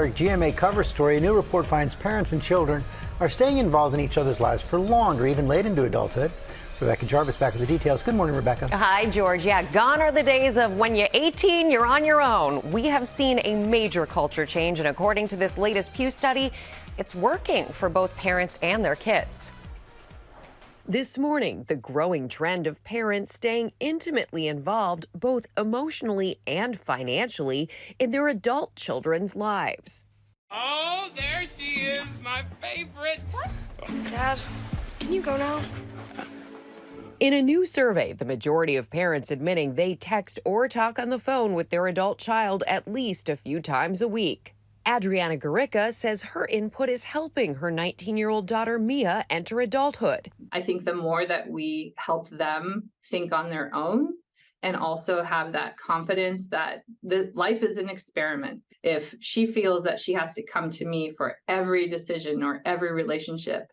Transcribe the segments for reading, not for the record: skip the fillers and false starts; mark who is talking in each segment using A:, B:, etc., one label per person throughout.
A: Our GMA cover story, a new report finds parents and children are staying involved in each other's lives for longer, even late into adulthood. Rebecca Jarvis back with the details. Good morning, Rebecca.
B: Hi, George. Yeah, gone are the days of when you're 18, you're on your own. We have seen a major culture change, and according to this latest Pew study, it's working for both parents and their kids. This morning, the growing trend of parents staying intimately involved, both emotionally and financially, in their adult children's lives.
C: Oh, there she is, my favorite.
D: What? Dad, can you go now?
B: In a new survey, the majority of parents admitting they text or talk on the phone with their adult child at least a few times a week. Adriana Garrica says her input is helping her 19-year-old daughter Mia enter adulthood.
E: I think the more that we help them think on their own and also have that confidence that life is an experiment. If she feels that she has to come to me for every decision or every relationship,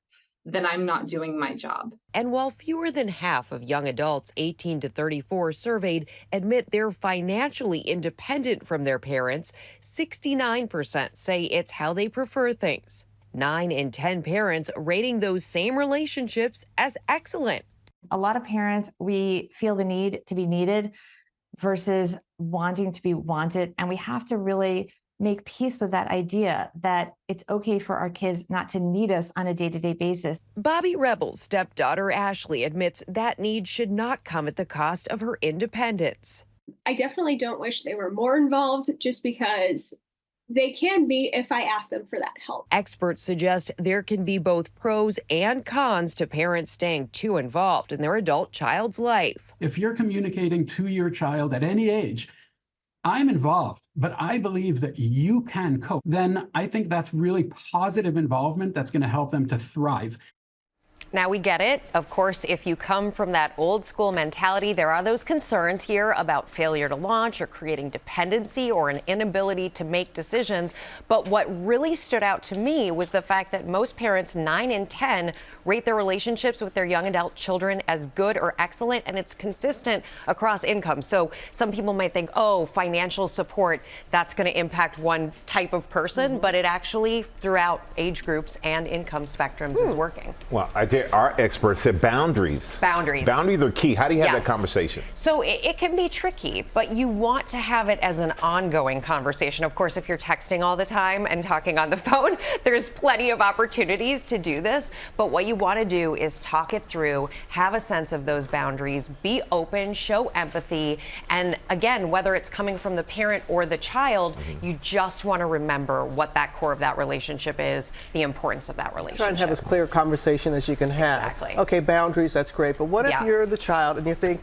E: then I'm not doing my job.
B: And while fewer than half of young adults 18 to 34 surveyed admit they're financially independent from their parents, 69% say it's how they prefer things. 9 in 10 parents rating those same relationships as excellent.
F: A lot of parents, we feel the need to be needed versus wanting to be wanted. And we have to really make peace with that idea that it's okay for our kids not to need us on a day-to-day basis.
B: Bobby Rebel's stepdaughter Ashley admits that need should not come at the cost of her independence.
G: I definitely don't wish they were more involved, just because they can be if I ask them for that help.
B: Experts suggest there can be both pros and cons to parents staying too involved in their adult child's life.
H: If you're communicating to your child at any age, I'm involved, but I believe that you can cope, then I think that's really positive involvement that's going to help them to thrive.
B: Now, we get it. Of course, if you come from that old school mentality, there are those concerns here about failure to launch or creating dependency or an inability to make decisions. But what really stood out to me was the fact that most parents, 9 in 10, rate their relationships with their young adult children as good or excellent, and it's consistent across income. So some people might think, oh, financial support, that's going to impact one type of person, but it actually, throughout age groups and income spectrums, is working.
I: Well, I did. Our experts said boundaries. Boundaries are key. How do you have that conversation?
B: So it can be tricky, but you want to have it as an ongoing conversation. Of course, if you're texting all the time and talking on the phone, there's plenty of opportunities to do this. But what you want to do is talk it through, have a sense of those boundaries, be open, show empathy. And again, whether it's coming from the parent or the child, you just want to remember what that core of that relationship is, the importance of that relationship.
J: Try and have as clear a conversation as you can have.
B: Exactly.
J: Okay, boundaries, that's great. But what if you're the child and you think,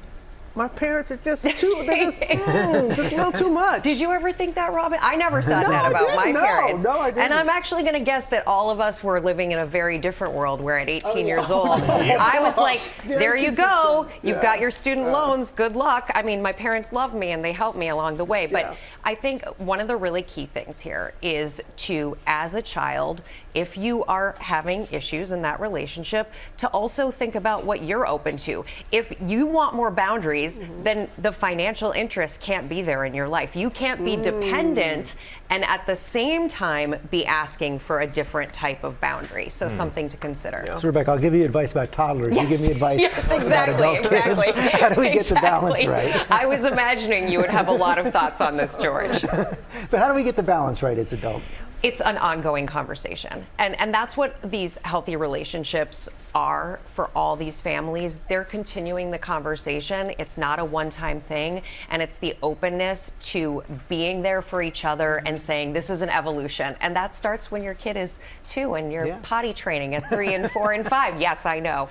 J: my parents are just too, they're just a little too much.
B: Did you ever think that, Robin? I never thought that about my parents.
J: No, I didn't.
B: And I'm actually going to guess that all of us were living in a very different world where at 18 years old, I was like, there you go. You've got your student loans. Good luck. I mean, my parents love me and they helped me along the way. But I think one of the really key things here is to, as a child, if you are having issues in that relationship, to also think about what you're open to. If you want more boundaries, then the financial interest can't be there in your life. You can't be dependent and at the same time be asking for a different type of boundary. So something to consider.
A: So Rebecca, I'll give you advice about toddlers. You give me advice about adult
B: exactly.
A: kids. How do we get the balance right?
B: I was imagining you would have a lot of thoughts on this, George.
A: But how do we get the balance right as adults?
B: It's an ongoing conversation. And that's what these healthy relationships are for all these families. They're continuing the conversation. It's not a one-time thing. And it's the openness to being there for each other and saying, this is an evolution. And that starts when your kid is 2 and you're potty training at 3 and 4 and 5. Yes, I know.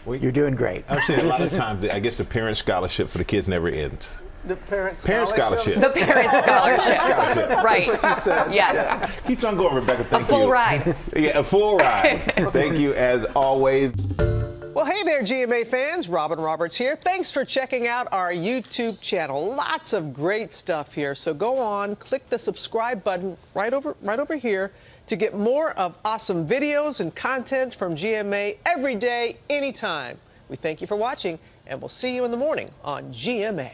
A: Well, you're doing great.
I: I've said a lot of times, I guess the parent scholarship for the kids never ends.
J: The parent
I: scholarship.
B: The parent scholarship. Right.
J: That's what you said.
B: Yes.
I: Keep on going, Rebecca. Thank you.
B: A full ride.
I: Yeah, a full ride. Thank you as always.
J: Well, hey there, GMA fans. Robin Roberts here. Thanks for checking out our YouTube channel. Lots of great stuff here. So go on, click the subscribe button right over here to get more of awesome videos and content from GMA every day, anytime. We thank you for watching, and we'll see you in the morning on GMA.